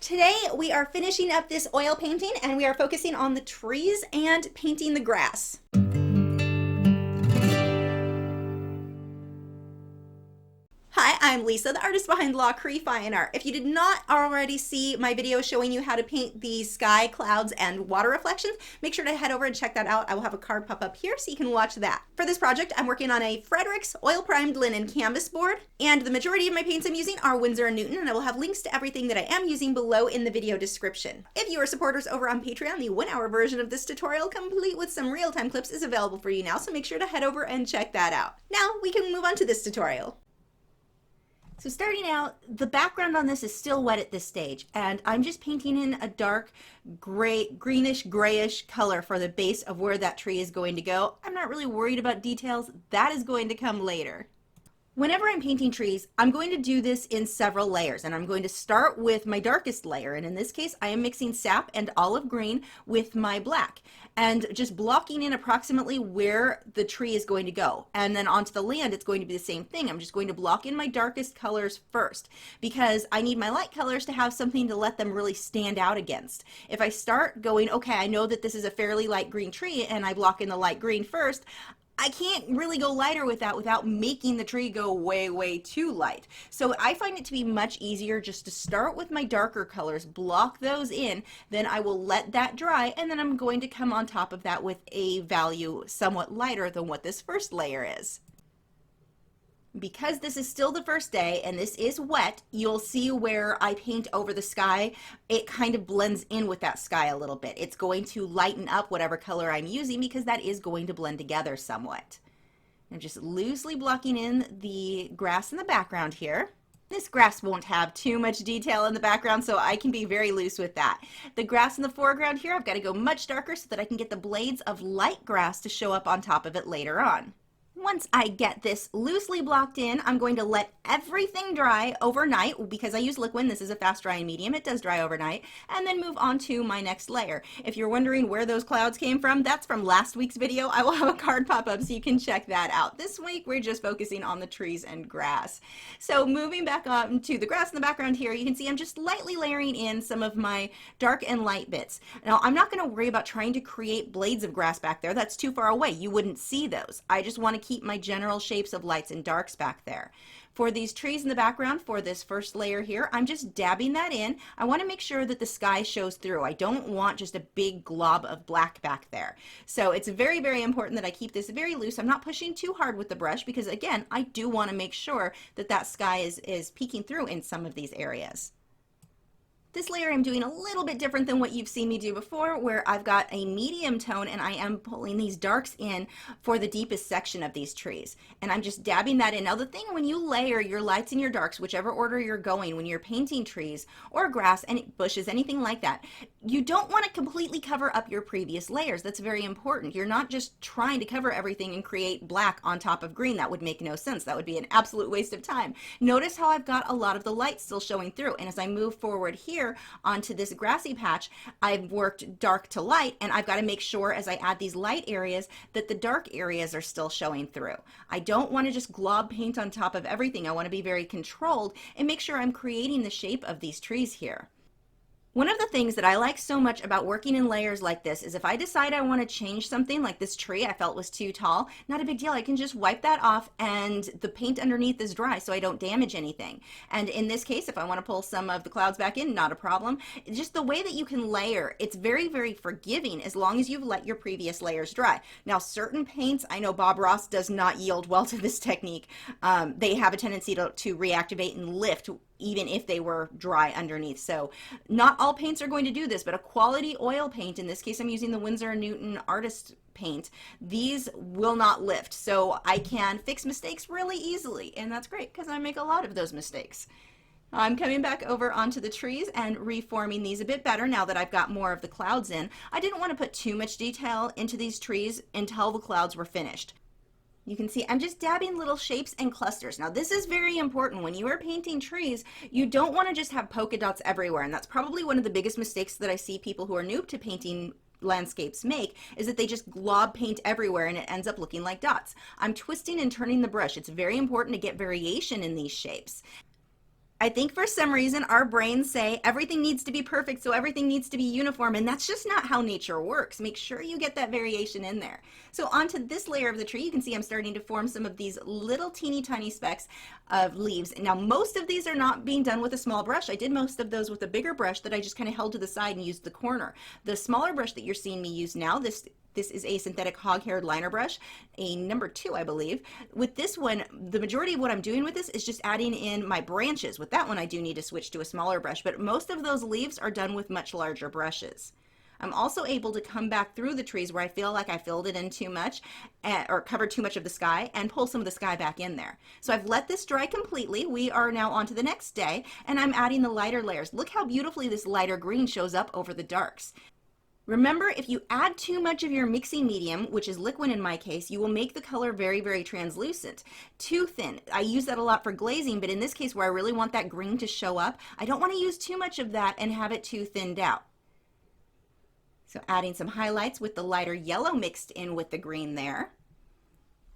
Today we are finishing up this oil painting and we are focusing on the trees and painting the grass. Hi, I'm Lisa, the artist behind Lachri Fine Art. If you did not already see my video showing you how to paint the sky, clouds, and water reflections, make sure to head over and check that out. I will have a card pop up here so you can watch that. For this project, I'm working on a Fredrix oil-primed linen canvas board, and the majority of my paints I'm using are Winsor & Newton, and I will have links to everything that I am using below in the video description. If you are supporters over on Patreon, the 1-hour version of this tutorial, complete with some real-time clips, is available for you now, so make sure to head over and check that out. Now, we can move on to this tutorial. So starting out, the background on this is still wet at this stage, and I'm just painting in a dark greenish grayish color for the base of where that tree is going to go. I'm not really worried about details. That is going to come later. Whenever I'm painting trees, I'm going to do this in several layers, and I'm going to start with my darkest layer, and in this case I am mixing sap and olive green with my black and just blocking in approximately where the tree is going to go, and then onto the land it's going to be the same thing. I'm just going to block in my darkest colors first because I need my light colors to have something to let them really stand out against. If I start going, okay, I know that this is a fairly light green tree, and I block in the light green first, I can't really go lighter with that without making the tree go way too light. So I find it to be much easier just to start with my darker colors, block those in, then I will let that dry, and then I'm going to come on top of that with a value somewhat lighter than what this first layer is. Because this is still the first day and this is wet, you'll see where I paint over the sky, it kind of blends in with that sky a little bit. It's going to lighten up whatever color I'm using because that is going to blend together somewhat. I'm just loosely blocking in the grass in the background here. This grass won't have too much detail in the background, so I can be very loose with that. The grass in the foreground here, I've got to go much darker so that I can get the blades of light grass to show up on top of it later on. Once I get this loosely blocked in, I'm going to let everything dry overnight because I use liquid. This is a fast drying medium. It does dry overnight, and then move on to my next layer. If you're wondering where those clouds came from, that's from last week's video. I will have a card pop up so you can check that out. This week we're just focusing on the trees and grass. So moving back on to the grass in the background here, you can see I'm just lightly layering in some of my dark and light bits. Now I'm not going to worry about trying to create blades of grass back there. That's too far away. You wouldn't see those. I just want to keep my general shapes of lights and darks back there. For these trees in the background, for this first layer here, I'm just dabbing that in. I want to make sure that the sky shows through. I don't want just a big glob of black back there. So it's very important that I keep this very loose. I'm not pushing too hard with the brush because, again, I do want to make sure that that sky is peeking through in some of these areas. This layer I'm doing a little bit different than what you've seen me do before, where I've got a medium tone and I am pulling these darks in for the deepest section of these trees. And I'm just dabbing that in. Now the thing when you layer your lights and your darks, whichever order you're going, when you're painting trees or grass and bushes, anything like that, you don't want to completely cover up your previous layers. That's very important. You're not just trying to cover everything and create black on top of green. That would make no sense. That would be an absolute waste of time. Notice how I've got a lot of the light still showing through. And as I move forward here, onto this grassy patch, I've worked dark to light, and I've got to make sure as I add these light areas that the dark areas are still showing through. I don't want to just glob paint on top of everything. I want to be very controlled and make sure I'm creating the shape of these trees here. One of the things that I like so much about working in layers like this is if I decide I want to change something, like this tree I felt was too tall, not a big deal. I can just wipe that off and the paint underneath is dry so I don't damage anything. And in this case, if I want to pull some of the clouds back in, not a problem. Just the way that you can layer, it's very forgiving as long as you've let your previous layers dry. Now certain paints, I know Bob Ross does not yield well to this technique. They have a tendency to reactivate and lift even if they were dry underneath. So not all paints are going to do this, but a quality oil paint, in this case I'm using the Winsor & Newton Artist paint, these will not lift. So I can fix mistakes really easily, and that's great because I make a lot of those mistakes. I'm coming back over onto the trees and reforming these a bit better now that I've got more of the clouds in. I didn't want to put too much detail into these trees until the clouds were finished. You can see I'm just dabbing little shapes and clusters. Now this is very important. When you are painting trees, you don't want to just have polka dots everywhere, and that's probably one of the biggest mistakes that I see people who are new to painting landscapes make, is that they just glob paint everywhere and it ends up looking like dots. I'm twisting and turning the brush. It's very important to get variation in these shapes. I think for some reason our brains say everything needs to be perfect, so everything needs to be uniform, and that's just not how nature works. Make sure you get that variation in there. So onto this layer of the tree, you can see I'm starting to form some of these little teeny tiny specks of leaves. Now most of these are not being done with a small brush. I did most of those with a bigger brush that I just kind of held to the side and used the corner. The smaller brush that you're seeing me use now, this is a synthetic hog-haired liner brush, a number 2, I believe. With this one, the majority of what I'm doing with this is just adding in my branches. With that one, I do need to switch to a smaller brush, but most of those leaves are done with much larger brushes. I'm also able to come back through the trees where I feel like I filled it in too much or covered too much of the sky and pull some of the sky back in there. So I've let this dry completely. We are now on to the next day, and I'm adding the lighter layers. Look how beautifully this lighter green shows up over the darks. Remember, if you add too much of your mixing medium, which is liquid in my case, you will make the color very, very translucent. Too thin. I use that a lot for glazing, but in this case where I really want that green to show up, I don't want to use too much of that and have it too thinned out. So adding some highlights with the lighter yellow mixed in with the green there.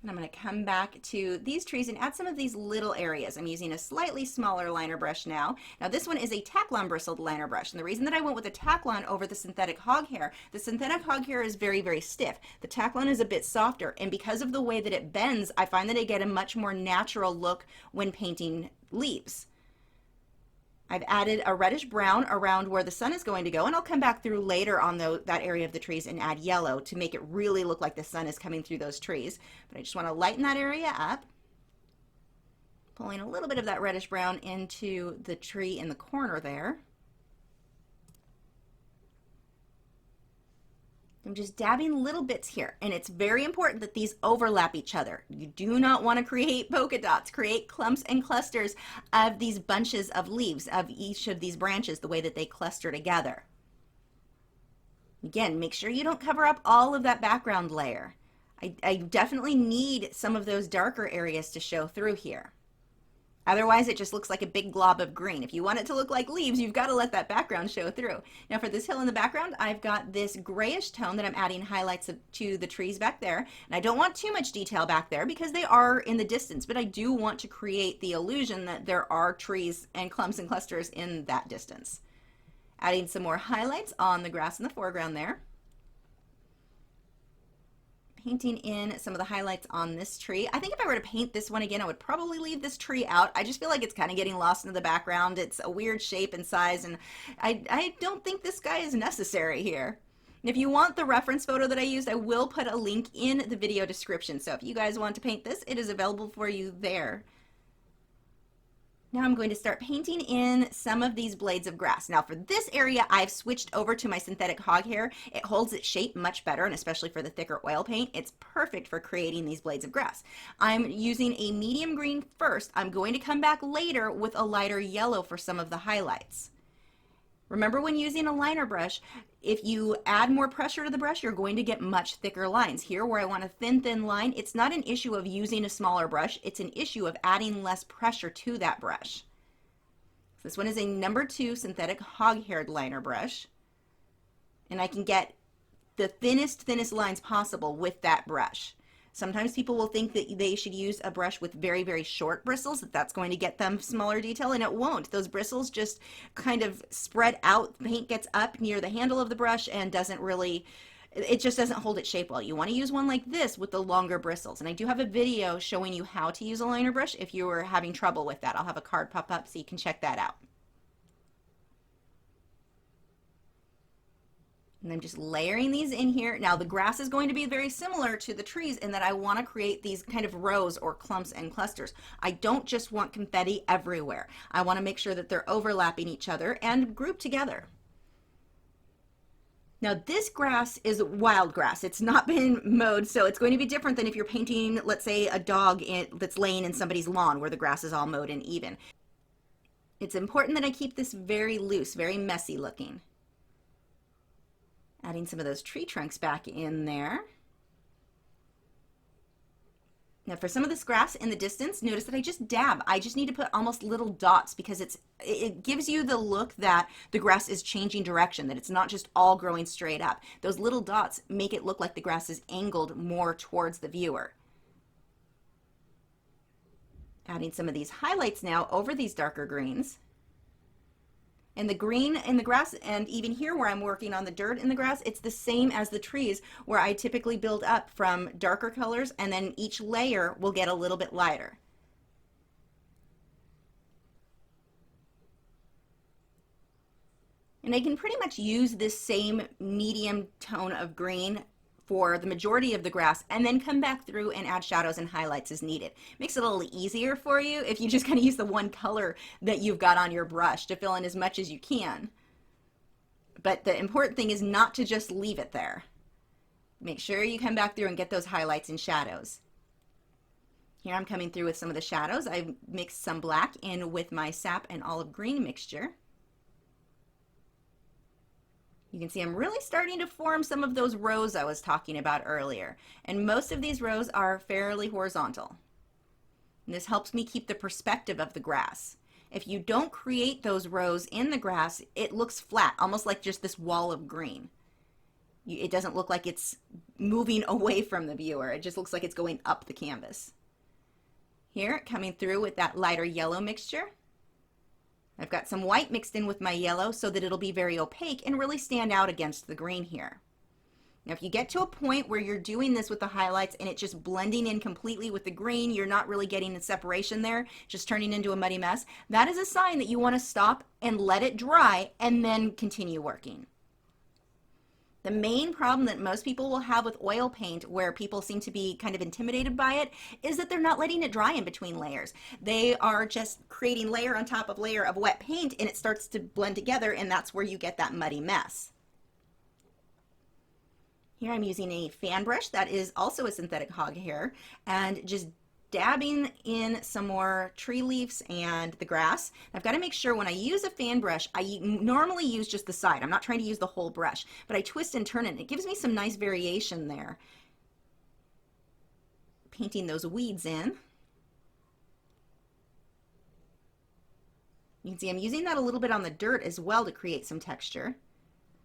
And I'm going to come back to these trees and add some of these little areas. I'm using a slightly smaller liner brush now. Now this one is a Taklon bristled liner brush. And the reason that I went with the Taklon over the synthetic hog hair, the synthetic hog hair is very, very stiff. The Taklon is a bit softer. And because of the way that it bends, I find that I get a much more natural look when painting leaves. I've added a reddish brown around where the sun is going to go, and I'll come back through later on that area of the trees and add yellow to make it really look like the sun is coming through those trees. But I just want to lighten that area up, pulling a little bit of that reddish brown into the tree in the corner there. I'm just dabbing little bits here, and it's very important that these overlap each other. You do not want to create polka dots, create clumps and clusters of these bunches of leaves of each of these branches the way that they cluster together. Again, make sure you don't cover up all of that background layer. I definitely need some of those darker areas to show through here. Otherwise, it just looks like a big glob of green. If you want it to look like leaves, you've got to let that background show through. Now for this hill in the background, I've got this grayish tone that I'm adding highlights to the trees back there. And I don't want too much detail back there because they are in the distance, but I do want to create the illusion that there are trees and clumps and clusters in that distance. Adding some more highlights on the grass in the foreground there. Painting in some of the highlights on this tree. I think if I were to paint this one again, I would probably leave this tree out. I just feel like it's kind of getting lost into the background. It's a weird shape and size, and I don't think this guy is necessary here. If you want the reference photo that I used, I will put a link in the video description. So if you guys want to paint this, it is available for you there. Now I'm going to start painting in some of these blades of grass. Now for this area, I've switched over to my synthetic hog hair. It holds its shape much better, and especially for the thicker oil paint, it's perfect for creating these blades of grass. I'm using a medium green first. I'm going to come back later with a lighter yellow for some of the highlights. Remember, when using a liner brush, if you add more pressure to the brush, you're going to get much thicker lines. Here, where I want a thin line, it's not an issue of using a smaller brush. It's an issue of adding less pressure to that brush. So this one is a number 2 synthetic hog-haired liner brush. And I can get the thinnest lines possible with that brush. Sometimes people will think that they should use a brush with very, very short bristles, that's going to get them smaller detail, and it won't. Those bristles just kind of spread out. Paint gets up near the handle of the brush and it just doesn't hold its shape well. You want to use one like this with the longer bristles. And I do have a video showing you how to use a liner brush if you are having trouble with that. I'll have a card pop up so you can check that out. And I'm just layering these in here. Now the grass is going to be very similar to the trees in that I want to create these kind of rows or clumps and clusters. I don't just want confetti everywhere. I want to make sure that they're overlapping each other and grouped together. Now this grass is wild grass. It's not been mowed, so it's going to be different than if you're painting, let's say, a dog that's laying in somebody's lawn where the grass is all mowed and even. It's important that I keep this very loose, very messy looking. Adding some of those tree trunks back in there. Now for some of this grass in the distance, notice that I just dab. I just need to put almost little dots because it gives you the look that the grass is changing direction, that it's not just all growing straight up. Those little dots make it look like the grass is angled more towards the viewer. Adding some of these highlights now over these darker greens. And the green in the grass, and even here where I'm working on the dirt in the grass, it's the same as the trees where I typically build up from darker colors, and then each layer will get a little bit lighter. And I can pretty much use this same medium tone of green for the majority of the grass, and then come back through and add shadows and highlights as needed. Makes it a little easier for you if you just kind of use the one color that you've got on your brush to fill in as much as you can. But the important thing is not to just leave it there. Make sure you come back through and get those highlights and shadows. Here I'm coming through with some of the shadows. I've mixed some black in with my sap and olive green mixture. You can see I'm really starting to form some of those rows I was talking about earlier. And most of these rows are fairly horizontal. And this helps me keep the perspective of the grass. If you don't create those rows in the grass, it looks flat, almost like just this wall of green. It doesn't look like it's moving away from the viewer. It just looks like it's going up the canvas. Here, coming through with that lighter yellow mixture. I've got some white mixed in with my yellow so that it'll be very opaque and really stand out against the green here. Now if you get to a point where you're doing this with the highlights and it's just blending in completely with the green, you're not really getting the separation there, just turning into a muddy mess, that is a sign that you want to stop and let it dry and then continue working. The main problem that most people will have with oil paint, where people seem to be kind of intimidated by it, is that they're not letting it dry in between layers. They are just creating layer on top of layer of wet paint, and it starts to blend together, and that's where you get that muddy mess. Here I'm using a fan brush that is also a synthetic hog hair, and just dabbing in some more tree leaves and the grass. I've got to make sure when I use a fan brush, I normally use just the side. I'm not trying to use the whole brush, but I twist and turn it, and it gives me some nice variation there. Painting those weeds in. You can see I'm using that a little bit on the dirt as well to create some texture.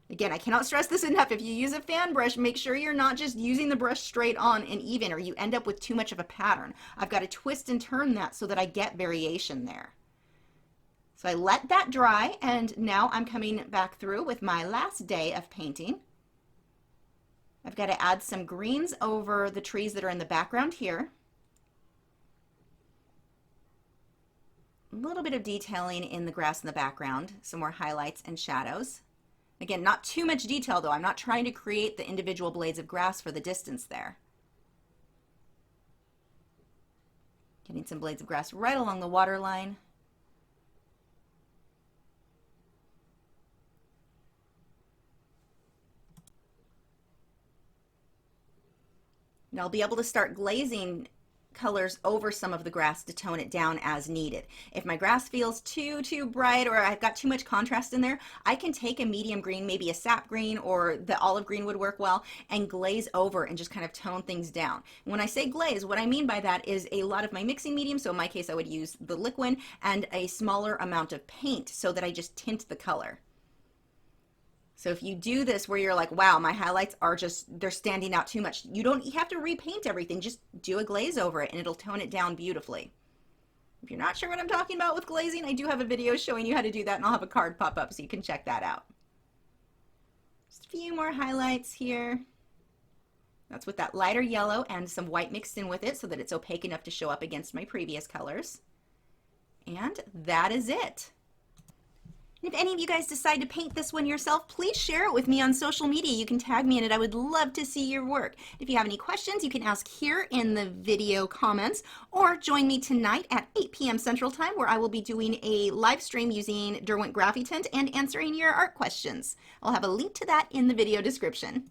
Again, I cannot stress this enough. If you use a fan brush, make sure you're not just using the brush straight on and even, or you end up with too much of a pattern. I've got to twist and turn that so that I get variation there. So I let that dry, and now I'm coming back through with my last day of painting. I've got to add some greens over the trees that are in the background here. A little bit of detailing in the grass in the background, some more highlights and shadows. Again, not too much detail though. I'm not trying to create the individual blades of grass for the distance there. Getting some blades of grass right along the water line. And I'll be able to start glazing colors over some of the grass to tone it down as needed. If my grass feels too bright, or I've got too much contrast in there, I can take a medium green, maybe a sap green, or the olive green would work well, and glaze over and just kind of tone things down. When I say glaze, what I mean by that is a lot of my mixing medium, so in my case I would use the liquid, and a smaller amount of paint so that I just tint the color. So if you do this where you're like, wow, my highlights are just, they're standing out too much, you don't have to repaint everything, just do a glaze over it and it'll tone it down beautifully. If you're not sure what I'm talking about with glazing, I do have a video showing you how to do that, and I'll have a card pop up so you can check that out. Just a few more highlights here. That's with that lighter yellow and some white mixed in with it so that it's opaque enough to show up against my previous colors. And that is it. If any of you guys decide to paint this one yourself, please share it with me on social media. You can tag me in it. I would love to see your work. If you have any questions, you can ask here in the video comments, or join me tonight at 8 p.m. Central Time, where I will be doing a live stream using Derwent Graphite and answering your art questions. I'll have a link to that in the video description.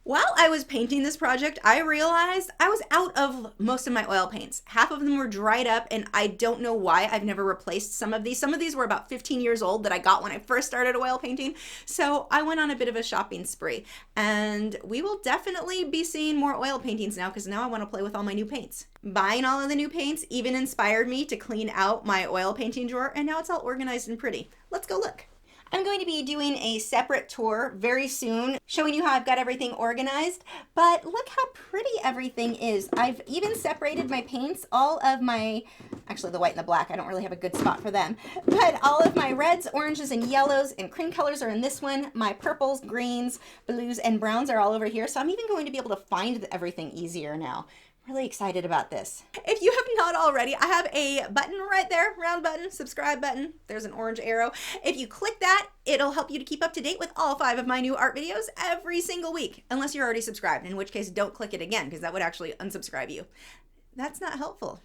While I was painting this project, I realized I was out of most of my oil paints. Half of them were dried up, and I don't know why I've never replaced some of these. Some of these were about 15 years old that I got when I first started oil painting. So I went on a bit of a shopping spree, and we will definitely be seeing more oil paintings now, because now I want to play with all my new paints. Buying all of the new paints even inspired me to clean out my oil painting drawer, and now it's all organized and pretty. Let's go look. I'm going to be doing a separate tour very soon, showing you how I've got everything organized, but look how pretty everything is. I've even separated my paints, all of my, actually the white and the black, I don't really have a good spot for them, but all of my reds, oranges, and yellows and cream colors are in this one. My purples, greens, blues, and browns are all over here, so I'm even going to be able to find everything easier now. Really excited about this. If you have not already, I have a button right there, round button, subscribe button. There's an orange arrow. If you click that, it'll help you to keep up to date with all 5 of my new art videos every single week, unless you're already subscribed, in which case don't click it again because that would actually unsubscribe you. That's not helpful.